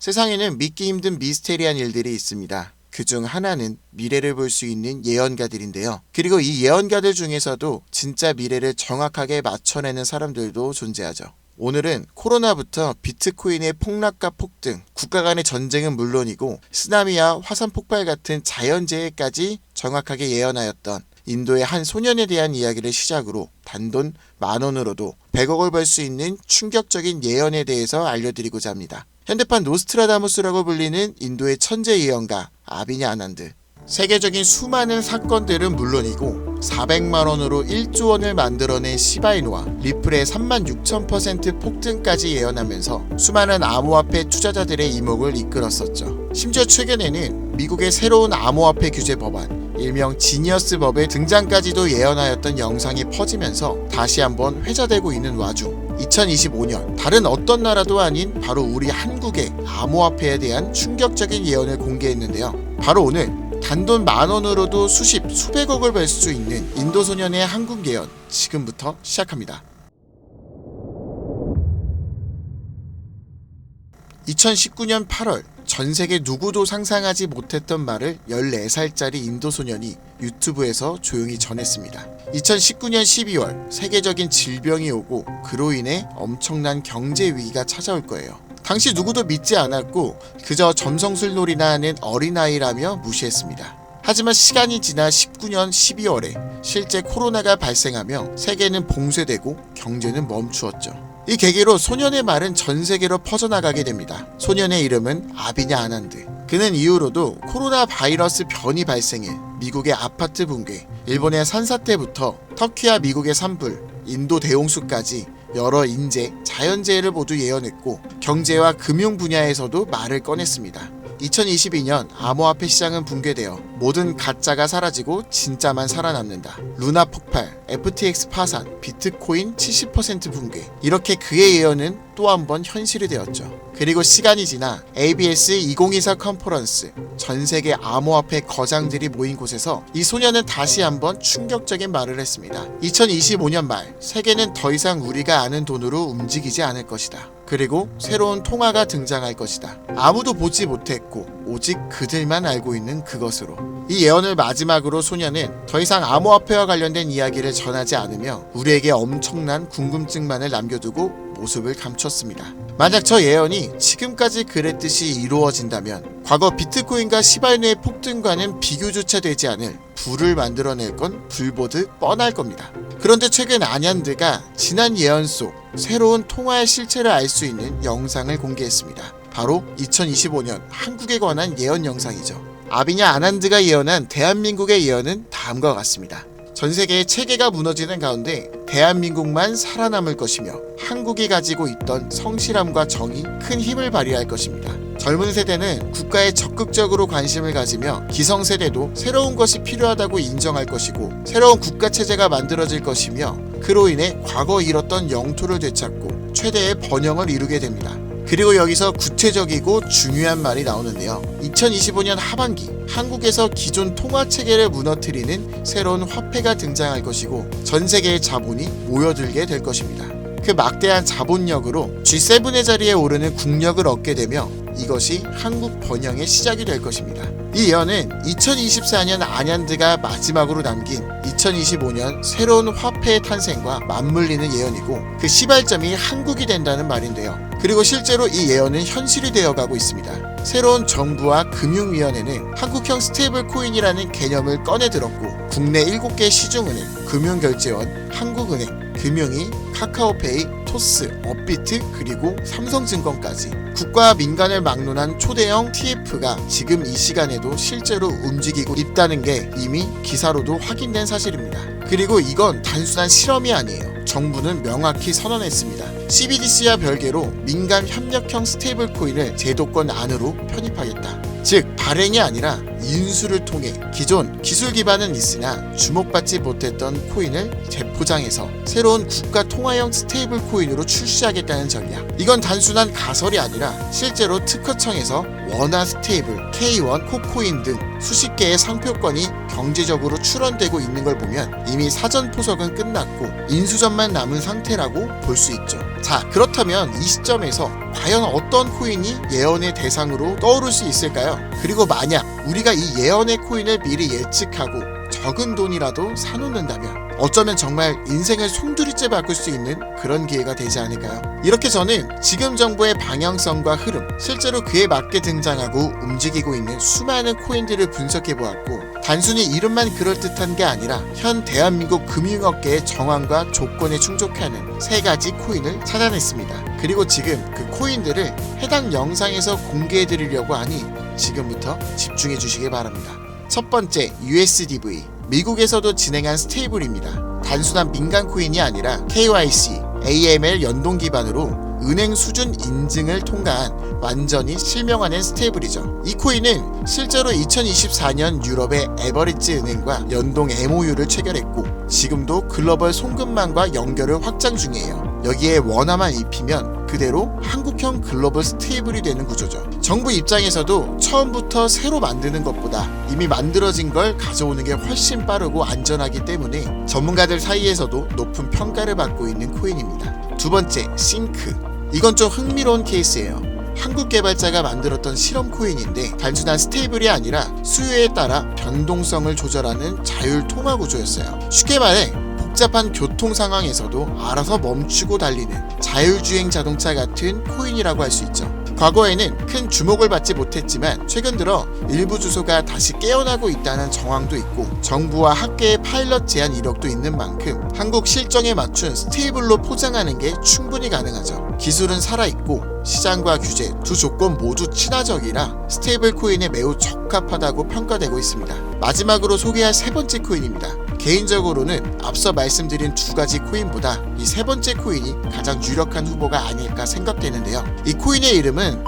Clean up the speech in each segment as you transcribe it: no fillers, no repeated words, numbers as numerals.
세상에는 믿기 힘든 미스테리한 일들이 있습니다. 그중 하나는 미래를 볼 수 있는 예언가들인데요. 그리고 이 예언가들 중에서도 진짜 미래를 정확하게 맞춰내는 사람들도 존재하죠. 오늘은 코로나부터 비트코인의 폭락과 폭등, 국가 간의 전쟁은 물론이고 쓰나미와 화산 폭발 같은 자연재해까지 정확하게 예언하였던 인도의 한 소년에 대한 이야기를 시작으로 단돈 10,000원으로도 100억을 벌 수 있는 충격적인 예언에 대해서 알려드리고자 합니다. 현대판 노스트라다무스라고 불리는 인도의 천재 예언가 아비냐 아난드. 세계적인 수많은 사건들은 물론이고 400만 원으로 1조 원을 만들어낸 시바이누와 리플의 36,000% 폭등까지 예언하면서 수많은 암호화폐 투자자들의 이목을 이끌었었죠. 심지어 최근에는 미국의 새로운 암호화폐 규제 법안, 일명 지니어스 법의 등장까지도 예언하였던 영상이 퍼지면서 다시 한번 회자되고 있는 와중 2025년 다른 어떤 나라도 아닌 바로 우리 한국의 암호화폐에 대한 충격적인 예언을 공개했는데요. 바로 오늘 단돈 10,000원으로도 수백억을 벌 수 있는 인도 소년의 한국 예언 지금부터 시작합니다. 2019년 8월 전 세계 누구도 상상하지 못했던 말을 14살짜리 인도 소년이 유튜브에서 조용히 전했습니다. 2019년 12월 세계적인 질병이 오고 그로 인해 엄청난 경제 위기가 찾아올 거예요. 당시 누구도 믿지 않았고 그저 점성술놀이나 하는 어린아이라며 무시했습니다. 하지만 시간이 지나 19년 12월에 실제 코로나가 발생하며 세계는 봉쇄되고 경제는 멈추었죠. 이 계기로 소년의 말은 전 세계로 퍼져나가게 됩니다. 소년의 이름은 아비냐 아난드. 그는 이후로도 코로나 바이러스 변이 발생해 미국의 아파트 붕괴, 일본의 산사태부터 터키와 미국의 산불, 인도 대홍수까지 여러 인재, 자연재해를 모두 예언했고 경제와 금융 분야에서도 말을 꺼냈습니다. 2022년 암호화폐 시장은 붕괴되어 모든 가짜가 사라지고 진짜만 살아남는다. 루나 폭발, FTX 파산, 비트코인 70% 붕괴. 이렇게 그의 예언은 또 한 번 현실이 되었죠. 그리고 시간이 지나 ABS 2024 컨퍼런스, 전 세계 암호화폐 거장들이 모인 곳에서 이 소년은 다시 한번 충격적인 말을 했습니다. 2025년 말 세계는 더 이상 우리가 아는 돈으로 움직이지 않을 것이다. 그리고 새로운 통화가 등장할 것이다. 아무도 보지 못했고 오직 그들만 알고 있는 그것으로. 이 예언을 마지막으로 소년은 더 이상 암호화폐와 관련된 이야기를 전하지 않으며 우리에게 엄청난 궁금증만을 남겨두고 모습을 감췄습니다. 만약 저 예언이 지금까지 그랬듯이 이루어진다면 과거 비트코인과 시바이누의 폭등과는 비교조차 되지 않을 부를 만들어낼 건 불보듯 뻔할 겁니다. 그런데 최근 아난드가 지난 예언 속 새로운 통화의 실체를 알 수 있는 영상을 공개했습니다. 바로 2025년 한국에 관한 예언 영상이죠. 아비냐 아난드가 예언한 대한민국의 예언은 다음과 같습니다. 전 세계의 체계가 무너지는 가운데 대한민국만 살아남을 것이며 한국이 가지고 있던 성실함과 정이 큰 힘을 발휘할 것입니다. 젊은 세대는 국가에 적극적으로 관심을 가지며 기성세대도 새로운 것이 필요하다고 인정할 것이고 새로운 국가체제가 만들어질 것이며 그로 인해 과거 잃었던 영토를 되찾고 최대의 번영을 이루게 됩니다. 그리고 여기서 구체적이고 중요한 말이 나오는데요. 2025년 하반기 한국에서 기존 통화체계를 무너뜨리는 새로운 화폐가 등장할 것이고 전 세계의 자본이 모여들게 될 것입니다. 그 막대한 자본력으로 G7의 자리에 오르는 국력을 얻게 되며 이것이 한국 번영의 시작이 될 것입니다. 이 예언은 2024년 아난드가 마지막으로 남긴 2025년 새로운 화폐의 탄생과 맞물리는 예언이고 그 시발점이 한국이 된다는 말인데요. 그리고 실제로 이 예언은 현실이 되어가고 있습니다. 새로운 정부와 금융위원회는 한국형 스테이블 코인이라는 개념을 꺼내들었고 국내 7개 시중은행, 금융결제원, 한국은행, 금융위, 카카오페이, 토스, 업비트 그리고 삼성증권까지 국가와 민간을 막론한 초대형 TF가 지금 이 시간에도 실제로 움직이고 있다는 게 이미 기사로도 확인된 사실입니다. 그리고 이건 단순한 실험이 아니에요. 정부는 명확히 선언했습니다. CBDC와 별개로 민간 협력형 스테이블 코인을 제도권 안으로 편입하겠다. 즉 발행이 아니라 인수를 통해 기존 기술 기반은 있으나 주목받지 못했던 코인을 재포장해서 새로운 국가 통화형 스테이블 코인으로 출시하겠다는 전략. 이건 단순한 가설이 아니라 실제로 특허청에서 원화 스테이블, K1, 코코인 등 수십 개의 상표권이 경제적으로 출원되고 있는 걸 보면 이미 사전 포석은 끝났고 인수전만 남은 상태라고 볼 수 있죠. 자, 그렇다면 이 시점에서 과연 어떤 코인이 예언의 대상으로 떠오를 수 있을까요? 그리고 만약 우리가 이 예언의 코인을 미리 예측하고 적은 돈이라도 사놓는다면 어쩌면 정말 인생을 송두리째 바꿀 수 있는 그런 기회가 되지 않을까요? 이렇게 저는 지금 정부의 방향성과 흐름, 실제로 그에 맞게 등장하고 움직이고 있는 수많은 코인들을 분석해보았고 단순히 이름만 그럴듯한 게 아니라 현 대한민국 금융업계의 정황과 조건에 충족하는 3가지 코인을 찾아냈습니다. 그리고 지금 그 코인들을 해당 영상에서 공개해드리려고 하니 지금부터 집중해 주시기 바랍니다. 첫 번째, USDV. 미국에서도 진행한 스테이블입니다. 단순한 민간 코인이 아니라 KYC, AML 연동 기반으로 은행 수준 인증을 통과한 완전히 실명화된 스테이블이죠. 이 코인은 실제로 2024년 유럽의 에버리지 은행과 연동 MOU를 체결했고 지금도 글로벌 송금망과 연결을 확장 중이에요. 여기에 원화만 입히면 그대로 한국형 글로벌 스테이블이 되는 구조죠. 정부 입장에서도 처음부터 새로 만드는 것보다 이미 만들어진 걸 가져오는 게 훨씬 빠르고 안전하기 때문에 전문가들 사이에서도 높은 평가를 받고 있는 코인입니다. 두 번째, 싱크. 이건 좀 흥미로운 케이스예요. 한국 개발자가 만들었던 실험 코인인데 단순한 스테이블이 아니라 수요에 따라 변동성을 조절하는 자율 통화 구조였어요. 쉽게 말해 복잡한 교통 상황에서도 알아서 멈추고 달리는 자율주행 자동차 같은 코인이라고 할 수 있죠. 과거에는 큰 주목을 받지 못했지만 최근 들어 일부 주소가 다시 깨어나고 있다는 정황도 있고 정부와 학계의 파일럿 제안 이력도 있는 만큼 한국 실정에 맞춘 스테이블로 포장하는 게 충분히 가능하죠. 기술은 살아있고 시장과 규제 두 조건 모두 친화적이라 스테이블 코인에 매우 적합하다고 평가되고 있습니다. 마지막으로 소개할 3번째 코인입니다. 개인적으로는 앞서 말씀드린 2가지 코인보다 이 3번째 코인이 가장 유력한 후보가 아닐까 생각되는데요. 이 코인의 이름은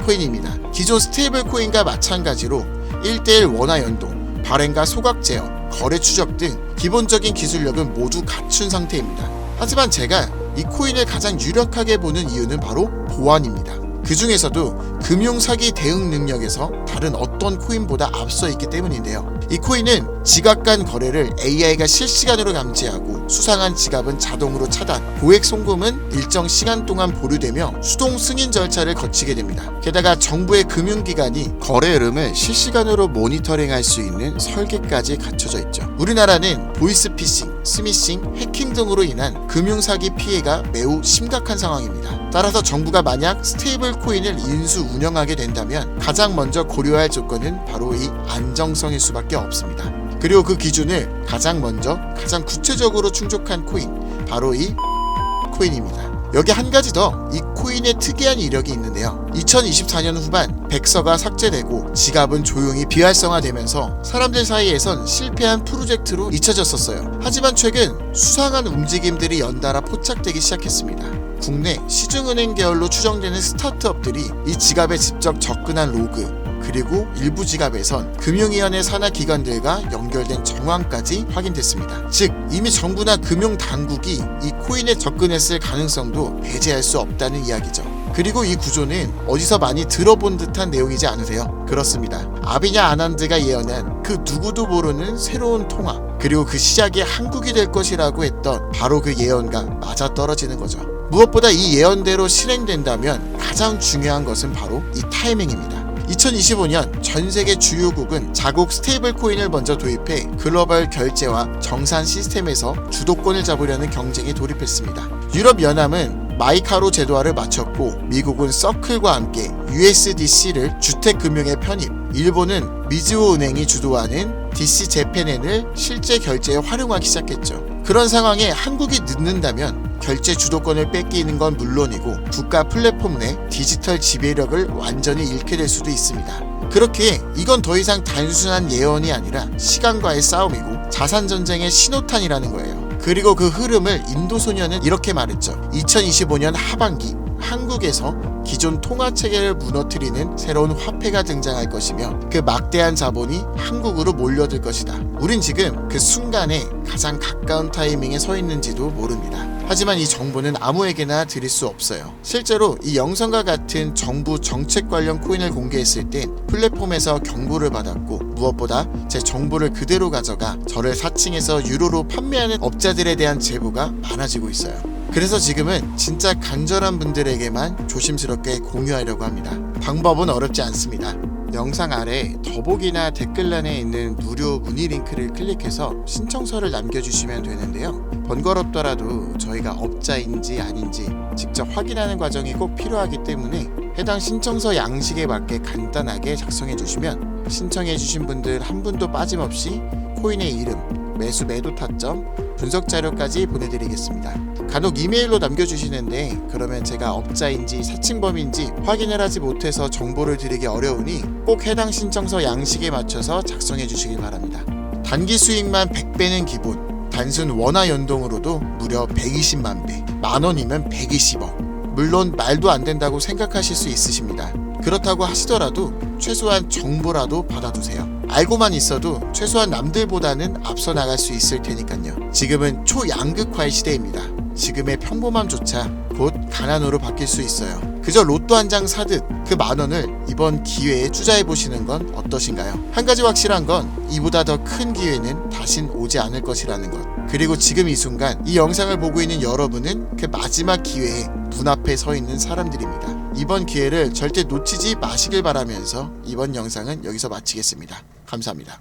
코인입니다. 기존 스테이블 코인과 마찬가지로 1:1 원화 연동, 발행과 소각 제어, 거래 추적 등 기본적인 기술력은 모두 갖춘 상태입니다. 하지만 제가 이 코인을 가장 유력하게 보는 이유는 바로 보안입니다. 그 중에서도 금융사기 대응 능력에서 다른 어떤 코인보다 앞서 있기 때문인데요. 이 코인은 지갑 간 거래를 AI가 실시간으로 감지하고 수상한 지갑은 자동으로 차단, 고액 송금은 일정 시간 동안 보류되며 수동 승인 절차를 거치게 됩니다. 게다가 정부의 금융기관이 거래 흐름을 실시간으로 모니터링할 수 있는 설계까지 갖춰져 있죠. 우리나라는 보이스피싱, 스미싱, 해킹 등으로 인한 금융사기 피해가 매우 심각한 상황입니다. 따라서 정부가 만약 스테이블 코인을 인수 운영하게 된다면 가장 먼저 고려할 조건은 바로 이 안정성일 수밖에 없습니다. 그리고 그 기준을 가장 구체적으로 충족한 코인, 바로 이 코인입니다. 여기 한 가지 더 이 코인의 특이한 이력이 있는데요. 2024년 후반 백서가 삭제되고 지갑은 조용히 비활성화되면서 사람들 사이에선 실패한 프로젝트로 잊혀졌었어요. 하지만 최근 수상한 움직임들이 연달아 포착되기 시작했습니다. 국내 시중은행 계열로 추정되는 스타트업들이 이 지갑에 직접 접근한 로그, 그리고 일부 지갑에선 금융위원회 산하 기관들과 연결된 정황까지 확인됐습니다. 즉 이미 정부나 금융당국이 이 코인에 접근했을 가능성도 배제할 수 없다는 이야기죠. 그리고 이 구조는 어디서 많이 들어본 듯한 내용이지 않으세요? 그렇습니다. 아비냐 아난드가 예언한 그 누구도 모르는 새로운 통화, 그리고 그 시작이 한국이 될 것이라고 했던 바로 그 예언과 맞아떨어지는 거죠. 무엇보다 이 예언대로 실행된다면 가장 중요한 것은 바로 이 타이밍입니다. 2025년 전 세계 주요국은 자국 스테이블 코인을 먼저 도입해 글로벌 결제와 정산 시스템에서 주도권을 잡으려는 경쟁에 돌입했습니다. 유럽연합은 마이카로 제도화를 마쳤고 미국은 서클과 함께 USDC를 주택금융에 편입, 일본은 미즈호 은행이 주도하는 DC 재팬엔을 실제 결제에 활용하기 시작했죠. 그런 상황에 한국이 늦는다면 결제 주도권을 뺏기는 건 물론이고 국가 플랫폼 내 디지털 지배력을 완전히 잃게 될 수도 있습니다. 그렇게 이건 더 이상 단순한 예언이 아니라 시간과의 싸움이고 자산전쟁의 신호탄이라는 거예요. 그리고 그 흐름을 인도소년은 이렇게 말했죠. 2025년 하반기 한국에서 기존 통화 체계를 무너뜨리는 새로운 화폐가 등장할 것이며 그 막대한 자본이 한국으로 몰려들 것이다. 우린 지금 그 순간에 가장 가까운 타이밍에 서 있는지도 모릅니다. 하지만 이 정보는 아무에게나 드릴 수 없어요. 실제로 이 영상과 같은 정부 정책 관련 코인을 공개했을 땐 플랫폼에서 경고를 받았고, 무엇보다 제 정보를 그대로 가져가 저를 사칭해서 유로로 판매하는 업자들에 대한 제보가 많아지고 있어요. 그래서 지금은 진짜 간절한 분들에게만 조심스럽게 공유하려고 합니다. 방법은 어렵지 않습니다. 영상 아래 더보기나 댓글란에 있는 무료 문의 링크를 클릭해서 신청서를 남겨주시면 되는데요. 번거롭더라도 저희가 업자인지 아닌지 직접 확인하는 과정이 꼭 필요하기 때문에 해당 신청서 양식에 맞게 간단하게 작성해 주시면 신청해 주신 분들 한 분도 빠짐없이 코인의 이름, 매수 매도 타점, 분석 자료까지 보내드리겠습니다. 간혹 이메일로 남겨주시는데 그러면 제가 업자인지 사칭범인지 확인을 하지 못해서 정보를 드리기 어려우니 꼭 해당 신청서 양식에 맞춰서 작성해 주시길 바랍니다. 단기 수익만 100배는 기본, 단순 원화 연동으로도 무려 120만 배, 만원이면 120억. 물론 말도 안 된다고 생각하실 수 있으십니다. 그렇다고 하시더라도 최소한 정보라도 받아두세요. 알고만 있어도 최소한 남들보다는 앞서 나갈 수 있을 테니까요. 지금은 초양극화의 시대입니다. 지금의 평범함조차 곧 가난으로 바뀔 수 있어요. 그저 로또 한 장 사듯 그 만원을 이번 기회에 투자해보시는 건 어떠신가요? 한 가지 확실한 건 이보다 더 큰 기회는 다신 오지 않을 것이라는 것. 그리고 지금 이 순간 이 영상을 보고 있는 여러분은 그 마지막 기회에 눈앞에 서 있는 사람들입니다. 이번 기회를 절대 놓치지 마시길 바라면서 이번 영상은 여기서 마치겠습니다. 감사합니다.